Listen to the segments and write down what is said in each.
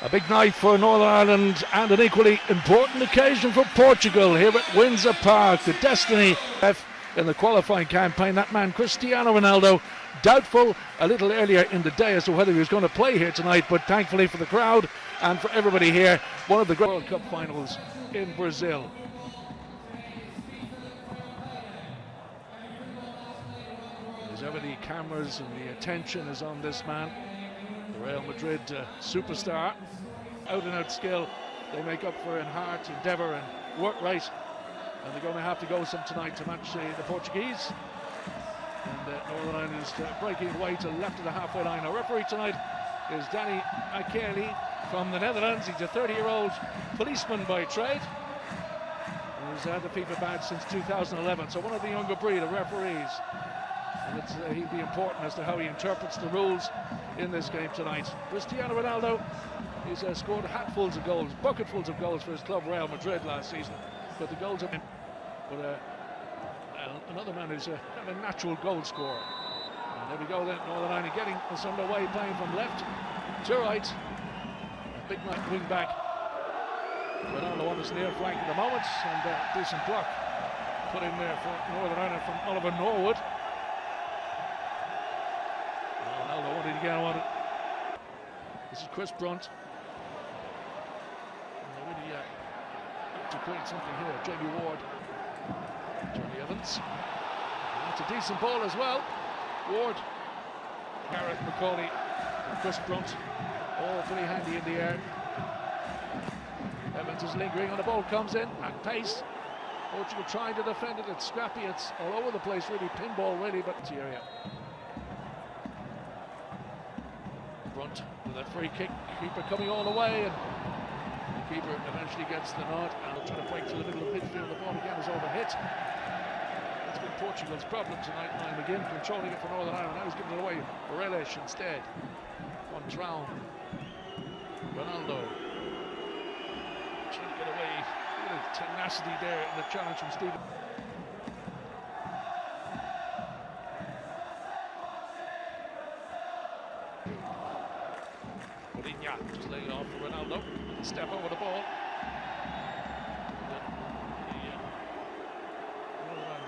A big night for Northern Ireland and an equally important occasion for Portugal here at Windsor Park. The destiny in the qualifying campaign, that man Cristiano Ronaldo, doubtful a little earlier in the day as to whether he was going to play here tonight, but thankfully for the crowd and for everybody here, one of the great World Cup finals in Brazil. As ever, the cameras and the attention is on this man, the Real Madrid superstar. Out and out skill they make up for in heart, endeavour and work rate, and they're going to have to go some tonight to match the Portuguese. And Northern Ireland is breaking away to the left of the halfway line. Our referee tonight is Danny Akeli from the Netherlands. He's a 30-year-old policeman by trade. He's had the FIFA badge since 2011, so one of the younger breed of referees. And he'll be important as to how he interprets the rules in this game tonight. Cristiano Ronaldo, he's scored hatfuls of goals, bucketfuls of goals for his club Real Madrid last season. But the goals have been... But another man who's a natural goal scorer. And there we go then, Northern Ireland getting us underway, playing from left to right. A big man wing back. Ronaldo on his near flank at the moment, and a decent block put in there for Northern Ireland from Oliver Norwood. Ronaldo wanted to get on it. This is Chris Brunt. And they're really to create something here. Jamie Ward, Johnny Evans. And that's a decent ball as well. Ward, Gareth McCauley, and Chris Brunt, all pretty handy in the air. Evans is lingering, and the ball comes in at pace. Portugal trying to defend it. It's scrappy. It's all over the place, really. Pinball, really, but it's the area. Brunt with a free kick. Keeper coming all the way, and the keeper eventually gets the nod. And trying to break through the middle of midfield. The ball again is overhit. That's been Portugal's problem tonight. Niall McGinn controlling it for Northern Ireland. Now he's giving it away. Morelos instead. Contraun. Ronaldo. Trying to get away. Look at the tenacity there in the challenge from Stephen. Just laying off for Ronaldo. Step over the ball.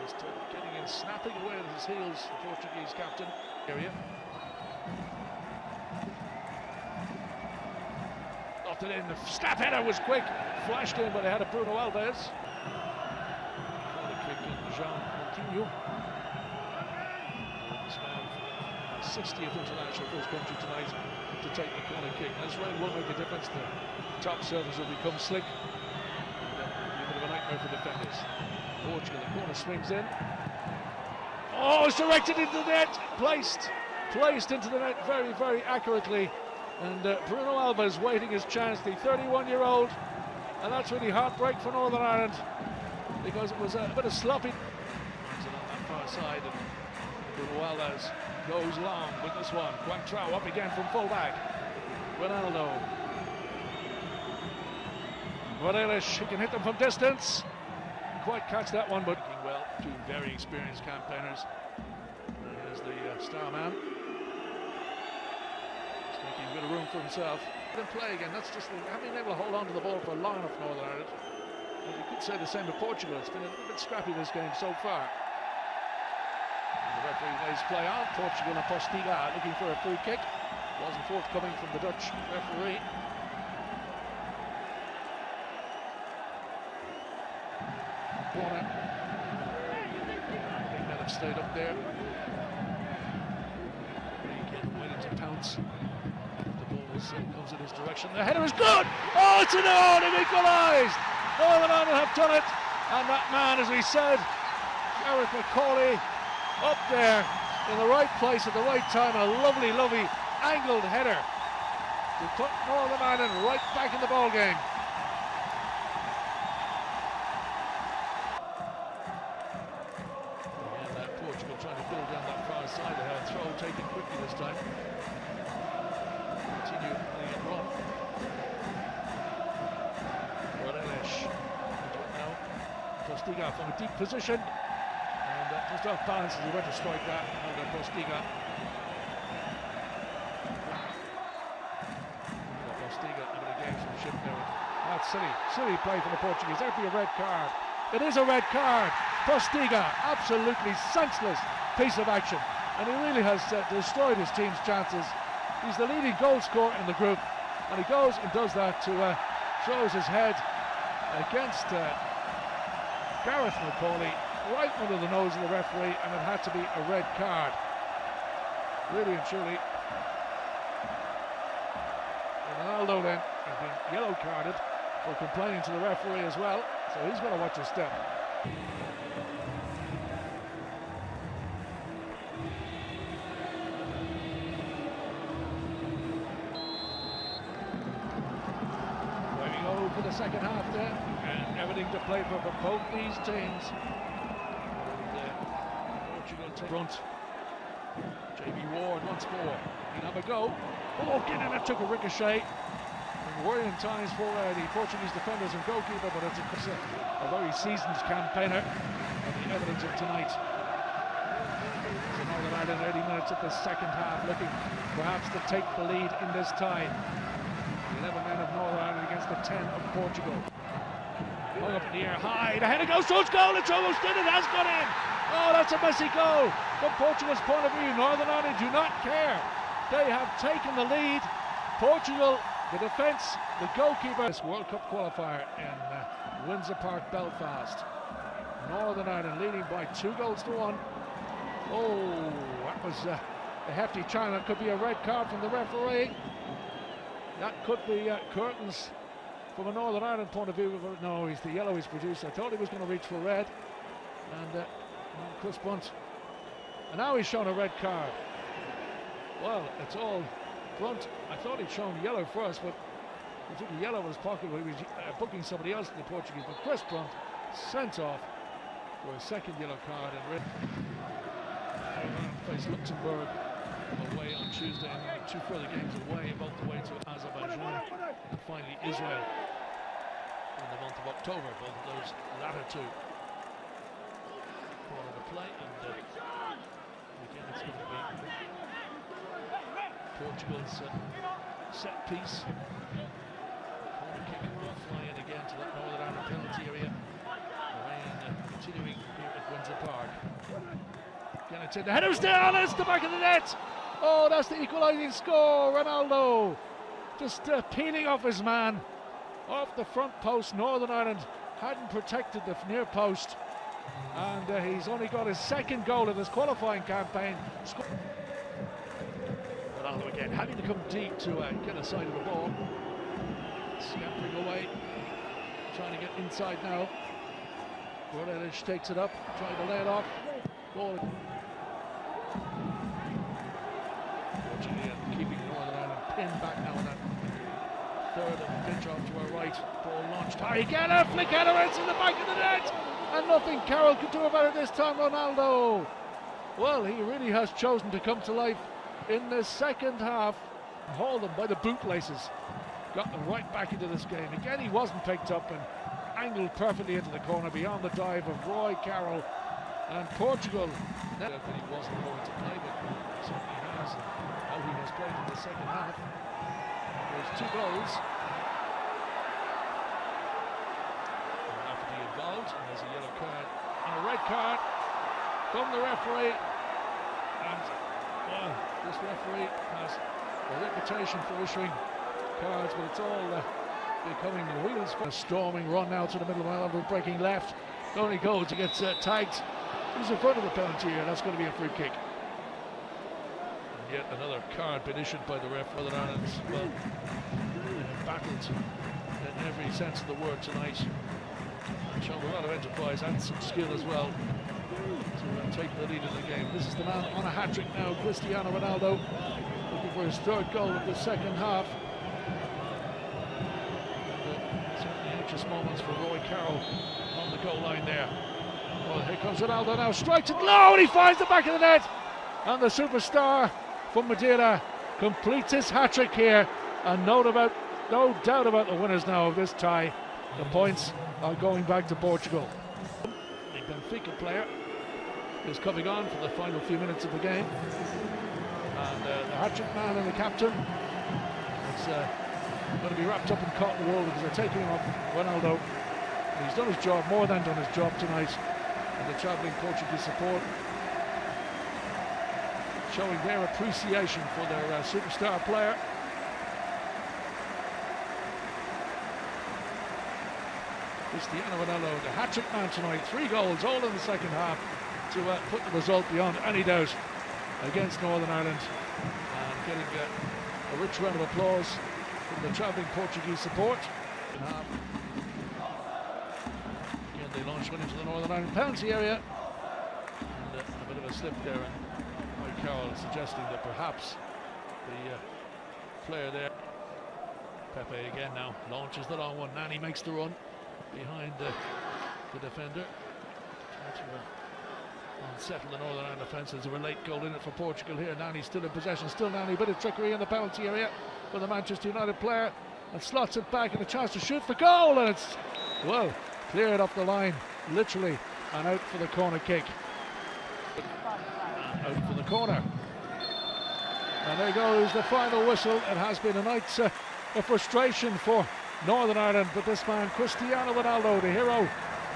Just getting in, snapping away with his heels, the Portuguese captain. Area. Knocked it in. The snap header was quick. Flashed in, but they had a Bruno Alves. Corner kick in Jean Coutinho. This man, 60th international for his country tonight, to take the corner kick. This really will make a difference. The top surface will become slick. And be a bit of a nightmare for defenders. Portugal, the corner swings in. Oh, it's directed into the net. Placed into the net very, very accurately. And Bruno Alves waiting his chance, the 31-year-old. And that's really heartbreak for Northern Ireland, because it was a bit of sloppy. On that far side, and Bruno Alves goes long with this one. Contraun up again from full-back. Ronaldo. Morelos, he can hit them from distance. Didn't quite catch that one, but well, two very experienced campaigners. There's the star man. He's making a bit of room for himself. Then play again. That's just having been able to hold on to the ball for long enough, Northern Ireland. And you could say the same of Portugal. It's been a little bit scrappy this game so far. The referee lays play on. Portugal and Postiga looking for a free kick. Wasn't forthcoming from the Dutch referee. Corner. I think they'll have stayed up there. Again, waiting to pounce. The ball comes in his direction. The header is good! Oh, it's an own! They've equalised! Northern Ireland have done it. And that man, as we said, Gareth McCauley, up there in the right place at the right time. A lovely, lovely angled header to put Northern Ireland right back in the ball game. And Portugal trying to build down that far side. They have a throw taken quickly this time. Continue playing it wrong. Morelos now. Postiga from a deep position. Just off balance as he went to strike that. Under Postiga. Postiga silly play from the Portuguese. There'd be a red card. It is a red card. Postiga, absolutely senseless piece of action, and he really has destroyed his team's chances. He's the leading goal scorer in the group, and he goes and does that to throws his head against Gareth McCauley right under the nose of the referee, and it had to be a red card. Really and truly. Ronaldo then has been yellow carded for complaining to the referee as well, so he's got to watch his step. There we go for the second half there, and everything to play for both these teams. Portugal take front. JB Ward once more. He'll have a go. Oh, it took a ricochet. Worrying times for the Portuguese defenders and goalkeeper, but it's a very seasoned campaigner, and the evidence of tonight. So Northern Ireland 80 minutes of the second half, looking perhaps to take the lead in this tie. The 11 men of Northern Ireland against the 10 of Portugal. Hung up in the air high, the header goes towards goal, it's almost in, it has gone in. Oh, that's a messy goal. From Portugal's point of view, Northern Ireland do not care. They have taken the lead. Portugal, the defence, the goalkeeper. This World Cup qualifier in Windsor Park, Belfast. Northern Ireland leading by 2-1. Oh, that was a hefty challenge. That could be a red card from the referee. That could be curtains from a Northern Ireland point of view. No, he's the yellow he's produced. I thought he was going to reach for red. And Chris Bunt. And now he's shown a red card. Well, it's all front. I thought he'd shown yellow first, but he took a yellow in his pocket when he was booking somebody else in the Portuguese. But Chris Brunt sent off for a second yellow card and red. Face Luxembourg away on Tuesday, and 2 further games away, both the way to Azerbaijan and finally Israel in the month of October. Both of those latter two brought into play, and again it's going to be Portugal's set piece. Corner kick will fly in again to that Northern Ireland penalty area. The rain continuing here at Windsor Park. Again, it's in. The header's down, and it's the back of the net. Oh, that's the equalising score. Ronaldo just peeling off his man off the front post. Northern Ireland hadn't protected the near post, and he's only got his second goal in his qualifying campaign. Ronaldo again having to come deep to get a side of the ball. Scampering away, trying to get inside now. Ronaldo takes it up, trying to lay it off. Ball. Fortunately, keeping Northern Ireland pinned back now on that third of the pitch off to our right. Ball launched high again, a flick header, it's in the back of the net, and nothing Carroll could do about it this time. Ronaldo, well, he really has chosen to come to life in the second half. Hauled them by the bootlaces, got them right back into this game. Again, he wasn't picked up and angled perfectly into the corner beyond the dive of Roy Carroll. And Portugal, that he wasn't going to play, but certainly has, and how he has played in the second half. There's 2 goals. And after the involved, and there's a yellow card and a red card from the referee. And well, this referee has a reputation for issuing cards, but it's all becoming the wheels for a storming run now to the middle of the island, breaking left. Only goes, he gets tagged. He's in front of the penalty here, that's going to be a free kick. And yet another card been issued by the ref. Northern Ireland's, well, battled in every sense of the word tonight. Shown a lot of enterprise and some skill as well to take the lead in the game. This is the man on a hat-trick now, Cristiano Ronaldo, looking for his 3rd goal of the second half. Certainly anxious moments for Roy Carroll on the goal line there. Well, here comes Ronaldo now, strikes it low, and he finds the back of the net. And the superstar from Madeira completes his hat-trick here. And no doubt about the winners now of this tie. The points are going back to Portugal. The Benfica player is coming on for the final few minutes of the game. And the hat-trick man and the captain is going to be wrapped up in cotton wool because they're taking him off Ronaldo. And he's done his job, more than done his job tonight. And the travelling Portuguese support showing their appreciation for their superstar player. Cristiano Ronaldo, the hat-trick man tonight, 3 goals, all in the second half, to put the result beyond any doubt against Northern Ireland, and getting a rich round of applause from the travelling Portuguese support. Again, they launch one into the Northern Ireland penalty area, and a bit of a slip there, and Mike Carroll suggesting that perhaps the player there, Pepe again now, launches the long one. Nani makes the run behind the defender. Try to unsettle the Northern Ireland defence. There's a late goal in it for Portugal here. Nani still in possession, still Nani, a bit of trickery in the penalty area for the Manchester United player, and slots it back, and a chance to shoot for goal, and it's, well, cleared off the line, literally, and out for the corner kick. And out for the corner. And there goes the final whistle. It has been a night of frustration for Northern Ireland, but this man, Cristiano Ronaldo, the hero,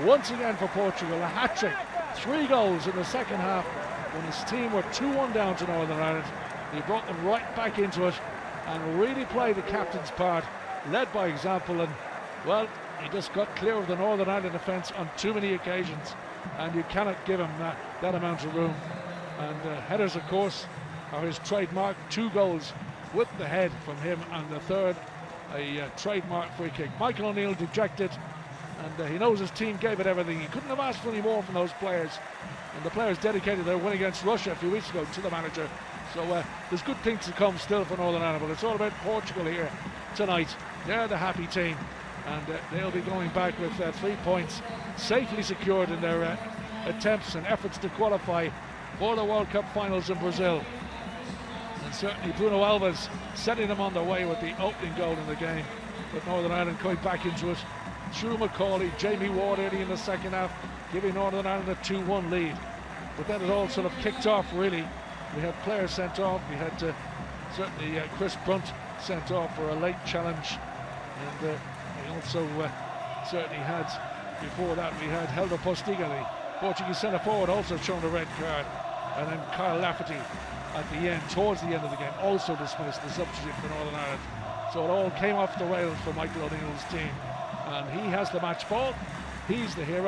once again for Portugal, a hat-trick, 3 goals in the second half when his team were 2-1 down to Northern Ireland. He brought them right back into it and really played the captain's part, led by example, and, well, he just got clear of the Northern Ireland defence on too many occasions, and you cannot give him that amount of room. And headers, of course, are his trademark. 2 goals with the head from him, and the third a trademark free kick. Michael O'Neill dejected, and he knows his team gave it everything. He couldn't have asked for any more from those players, and the players dedicated their win against Russia a few weeks ago to the manager. So there's good things to come still for Northern Ireland, but it's all about Portugal here tonight. They're the happy team, and they'll be going back with 3 points safely secured in their attempts and efforts to qualify for the World Cup finals in Brazil. And certainly Bruno Alves setting them on their way with the opening goal in the game, but Northern Ireland coming back into it through Macaulay, Jamie Ward early in the second half, giving Northern Ireland a 2-1 lead. But then it all sort of kicked off, really. We had players sent off. We had certainly Chris Brunt sent off for a late challenge, and we also certainly had, before that, we had Helder Postiga, the Portuguese centre forward, also shown a red card, and then Kyle Lafferty at the end, towards the end of the game, also dismissed, the substitute for Northern Ireland. So it all came off the rails for Michael O'Neill's team, and he has the match ball. He's the hero.